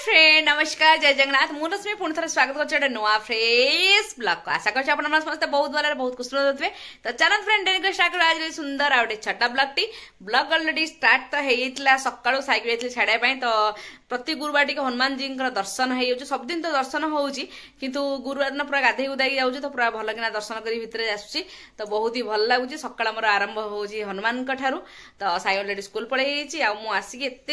friend नमस्कार जय जगन्नाथ मु रश्मि पुणी थे स्वागत कर नुआ फ्रेश ब्लॉग को आशा कर समस्त बहुत भल बहुत खुश थे तो चलो फ्रेंड डेली स्टार्ट कर आज सुंदर आउ छोटा ब्लॉग अलरेडी स्टार्ट तो होता सका साइकिल छाड़ापी तो प्रति गुरुवार टी हनुमान जी दर्शन हो सबदिन तो दर्शन हो गुरुवार दिन पूरा गाधे गुदाई जाऊँ तो पूरा भल कि दर्शन कर भितर आसूँ तो बहुत ही भल लगुच सका मोर आरंभ हो हनुमान ठारू तो साई अलरेडी स्कूल पलि आसिक एत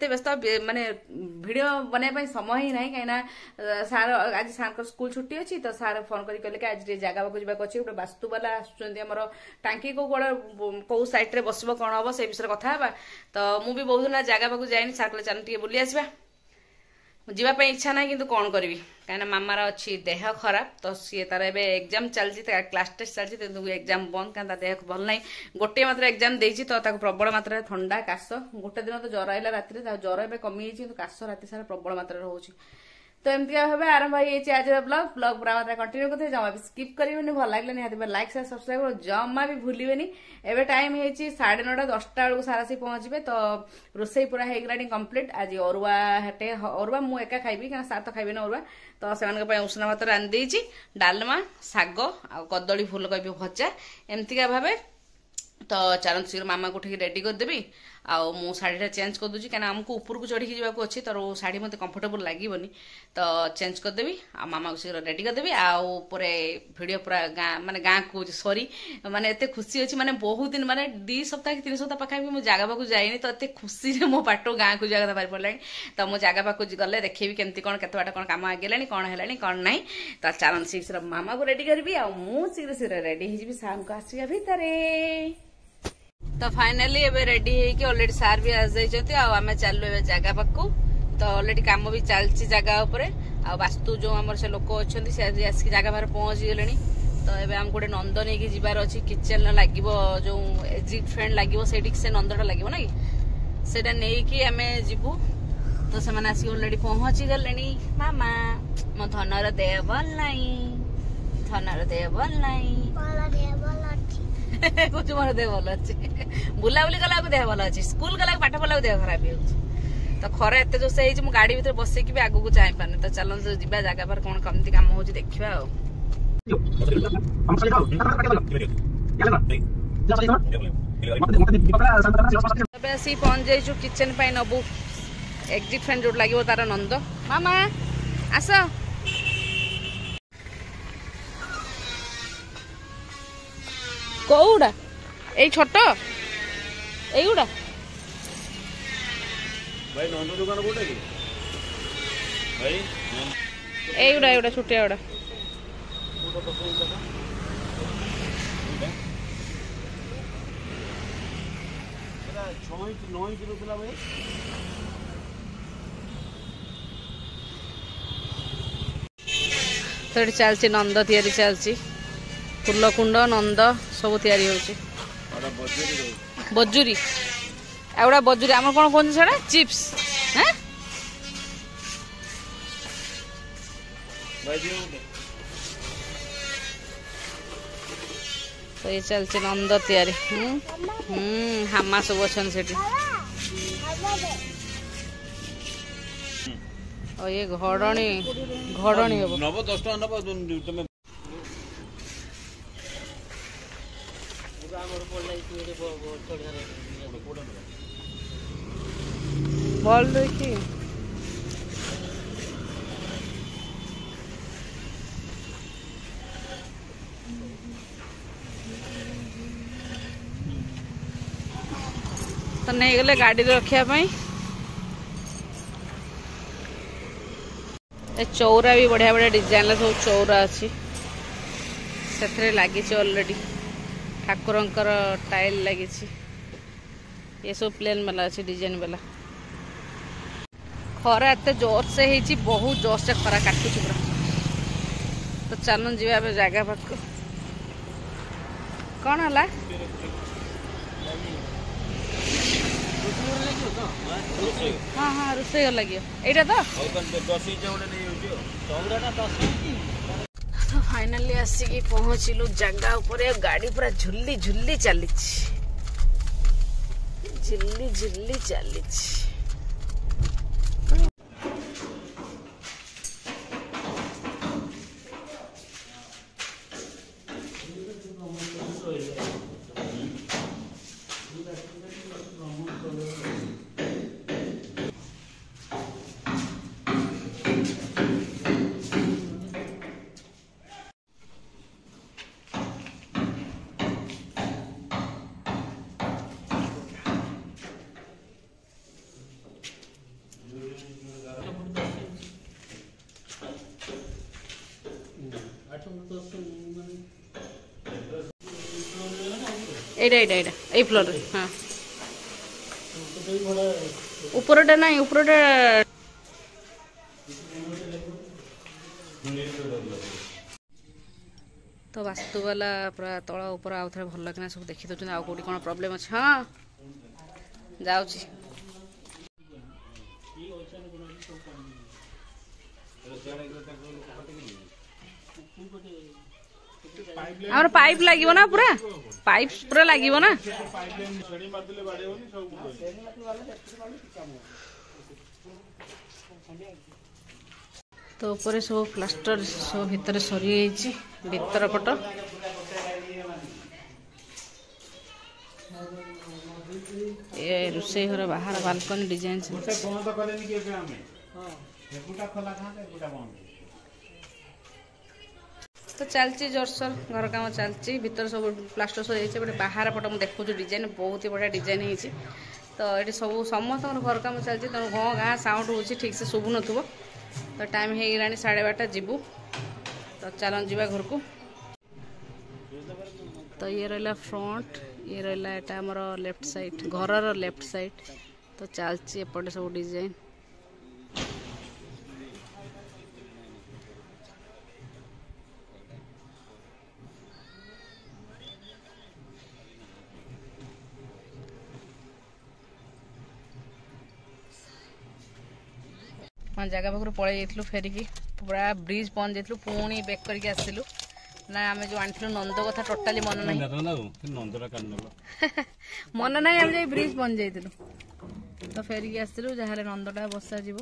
व्यस्त माने वीडियो बनवाई समय ही ना कहीं सार आज सार स्कूल छुट्टी अच्छी तो सार फोन कर आज जगह जावाक अच्छे गोटे वास्तुवाला आसर टांकी कौ सैड्रे बस कौन हम से विषय कथा तो मुझे बहुत दिन जगह जाए सार कहे चल बुली आसवा जीवाई इच्छा ना कि कौन करी कहीं मामार अच्छी देह खराब तो सी तार एग्जाम चलती क्लास टेस्ट चलती एग्जाम बंद क्या देह भल ना गोटे मात्र एग्जाम देती तो प्रबल मात्रा ठंडा काश गोटे दिन तो ज्वर आइला राति ज्वर ए कमी काश राति सारा प्रबल मात्रा हो तो एमती भाव आरंभ हो आज ब्लॉग पूरा मात्रा कंटिन्यू करते जमा भी स्किप करेंगे भल लगे निहत लाइक शेयर सब्सक्राइब जमा भी भूलें एवं टाइम हो 9:30 10टा बेलू सारा सी पहुंचे तो रोसई पूरा होगा कंप्लीट आज अरुआ हेटे अरुआ मु एका खाइबी क्या सार तो खाइबे ना अरुआ तो से उषुना भात रांधि डालमा शाग आ कदली फूलकोबी भजा एमतीका भाव तो चरण शीघ्र मामा को ठीक रेडी करदेवी आउ मु शाढ़ीटा चेंज कर दूसरी क्या आमको ऊपर को चढ़ी जावाक अच्छी तो शाढ़ी मत कंफर्टेबल लगे तो चेंज करदेवी आ मामा को शीघ्र रेडी करदेवी आउे भिड पूरा गाँ माने गाँ को सरी माने एत खुशी अच्छी माने बहुत दिन माने 2 सप्ताह कि 3 सप्ताह पाखापी मुझे जगह पाक जाइनी तो एत खुशी मो पाट गाँ को जगह बाहर पड़ा तो मुझे जगह पाक गले देखेबी केमती कौन केत बाट कौन कम आगे कौन है कौन ना तो चरण शीघ्र मामा को रेडी करी आउ शीघ्र रेडी हो सार को आसिया भितर तो फाइनाली एबे रेडी है ऑलरेडी सार भी आस जाइछथि आ हमें चलु एबे जगह पाकू तो ऑलरेडी काम भी चलछि जगह ऊपर आ वास्तु जो हमर से लोक अछंती से आसी जगह बाहर पहुंच गेलेनी तो एबे हम गोटे नंद नहीं कि जिबार अछि किचन लागिवो जो एग्जिट फ्रेंड लागिवो सेठी से नंदटा लागिवो ना सेटा नै कि हमें जिबु तो से माने आसी ऑलरेडी पहुंच गेलेनी मामा मो धनर देह भल नाही धनर देह भल नाही कुछ मोर देह भल अच्छे बुलाबुली कला देह भल अच्छे स्कूल गला पाठ पढ़ा देह खराब हो तो खरा एत जोश हो गाड़ी भर बसैकी भी आगू चाह पारे तो चलो जा जगह पर कौन कमती कम हो देखा आसी पहुंच जाइछु किचन पाई नबू एग्जिट फैन जो लगे तार नंद मामा आस कौड़ा ए छोट एगुड़ा भाई नंद दुकान कोटे की भाई एगुड़ा एगुड़ा छुटिया गुड़ा तो चलती नंद तैयारी चलती फूलकुंड नंद सब तैयारी होची बजुरी एगुड़ा बजुरी आम कौन कहते छड़ा चिप्स हैं तो ये चलते नंद तैयारी हामा सब अच्छा से ये घड़नी घड़नी हम नब 10 टका नब तुम बॉल देखी तो नहीं गले गाड़ी रखा चौरा भी बढ़िया बढ़िया डिजाइन सब चौरा अच्छी से लगी ऑलरेडी ठाकुरंकर टाइल लगी ये सब प्लेन वाला अच्छे डिजाइन वाला खरा एत जोर से ही बहुत जोर से खरा काटुच पूरा तो चलन जी जगह पाक कौन है हाँ हाँ रोसे लगे यहाँ तो फाइनाली आसिक पहुँचलु जगह उपर गाड़ी पूरा झुली झुली चली झिल्ली झिल्ली चली এইটা এইটা এইটা এই ফ্লোরে হ্যাঁ উপরটা নাই উপরটা तो वास्तु वाला पूरा तला ऊपर आउ थे भल लगे सब देखी दौरान आउ कौटी कौन प्रोब्लेम अच्छे हाँ जाऊँगी आमर पाइप लगे ना पूरा पाइप पूरा लगे ना तो ऊपर सब प्लास्टर सब भितर सरी भीतर पट ये रोषे घर बाहर बालकनी डिजाइन तो चलती जोरसोर घर काम चलती भीतर सब प्लास्टर सरी बाहर पट मुझे देखु डिजाइन बहुत ही बढ़िया डिजाइन होती तो ये सब समस्त घर काम चलती तेणु गाँ गाँ साउंड हो ठीक से शुभु नथुब तो टाइम हो गला 12:30 जीवु तो चल जा घर को तो ये रहा फ्रंट ये रहा एटा आमर लेफ्ट साइड घर लेफ्ट साइड तो चलती एपटे सब डिजाइन जगह पाखर पलि जाइलु फेरिकी पूरा ब्रिज पहुंच जाइलु पुणी बैक करके आसिलु ना आम जो आनी नंद कथा टोटाली मन ना मन ना आम जा ब्रिज पहुंच जाइलु तो फेरिकी आसिलु जहाँ नंदटा बसा जीव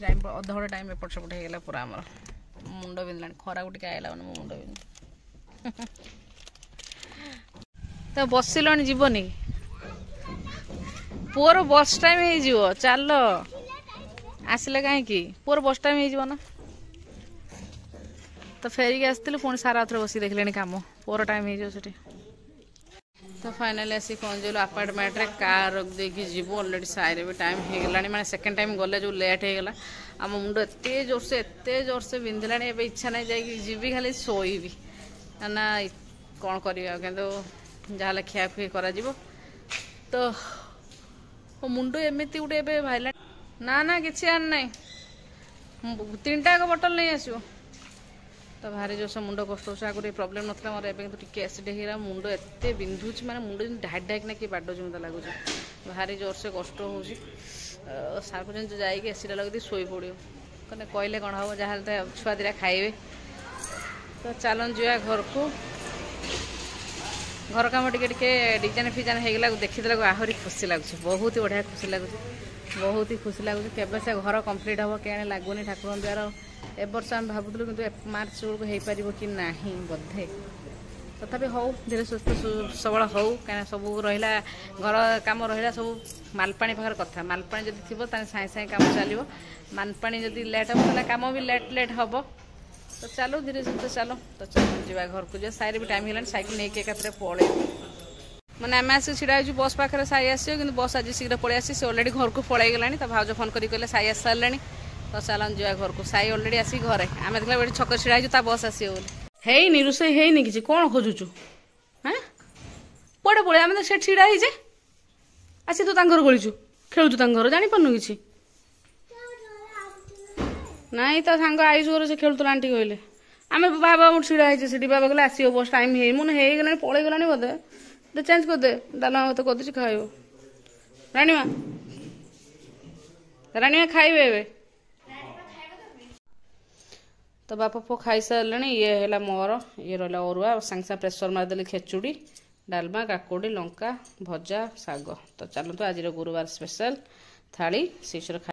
टाइम अध घंटा टाइम एपट सेपट होगा पूरा आमर मुंड बिंदला खरा को आइला मो मुंड बिंद तो बसिल जीवनी पुअर बस टाइम हो चल आसिले कहीं पुअर बस टाइम हो ना तो फेरिकी आसती पुणी सारा थोड़ा बस देखले कम पुअर टाइम हो तो फाइनाली आसी पहुँचल अपार्टमेंट रे कार रख देकी जीव अलरेडी साइड भी टाइम हो गला मैंने सेकेंड टाइम गले जो लेट होगा आम मुंड एत जोर से बिंधिला इच्छा नहीं जाए जीवी खाली शोबी ना कौन कर जहाँ खियाखुई कर तो मुंड एमती गोटे भाईला ना ना किसी आन ना 3टा बोतल नहीं आसो तो भारी जोर से मुंड कष्ट हो आगे प्रोब्लेम नाला मोर एवं तो टी एसिड होगा मुंड एत बिंधुच माने मुंड ढाक ढाक ना कि बाडो जमी लगुच भारी जोर से कष्ट हो सार पर्यटन जाइए एसिड लगे शोई पड़ो कहने कहले कौन हम जहाँ छुआ दिटा खाइबे तो चलन जा घर को घर कम टे डिजाइन फिजाइन होगा देखीदे आहरी खुशी लगुच बहुत ही बढ़िया खुशी लगुच बहुत ही खुशी लगुच केवे से घर कंप्लीट हम क्या लगुनि ठाकुर द्वार ए वर्ष आम भावुलु कि मार्च बेलू हो पार कि ना बोधे तथापि हौ धीरे सुस्थ सबल हौ कहीं सब रहा घर कम रहा सब मालपाणी पाखर कथा मालपाणी जब थी साए साए कम चलो मालपाणी जब लेट हम कम भी लेट लेट हम तो चलो धीरे सुस्थ चलो तो चलो जा घर को जा साइड भी टाइम होगा सैकेल नहीं एक पड़े मैंने आम आसिक छिड़ा हो बस पाखे साई आस बस आज शीघ्र पलि आसी से अलरेडी घर को पलि गला तो भाज फोन कर कहले साई आस सारे तो चलन जा घर को साई अलरेडी आसी घरे आम देखा ये छक छिड़ा हो बस आसो बोली रोषे है कि कौन खोजुचु हाँ पड़े पड़े आम तो से छिड़ा होचे आसी तू घर गलुचु खेलुचु घर जापारनु कि नाई तो सांग आयुष घर से खेलुला आंटी कहले आम बाबा मुझे छिड़ा होचे बाबा कहले आसो बस टाइम मुझे होगला पलि गला बोधे तो चेंज करदे डालमा मत करदे खाइब राणीमा राणीमा खाइबे तो बापा पो खाई सारे ये है मोर ये रहा अरुआ सांगे सांगे प्रेसर मारदेली खेचुड़ी डालमा काकुड़ी लंका भजा शाग तो चलते आज गुरुवार स्पेशल थाली शीघ्र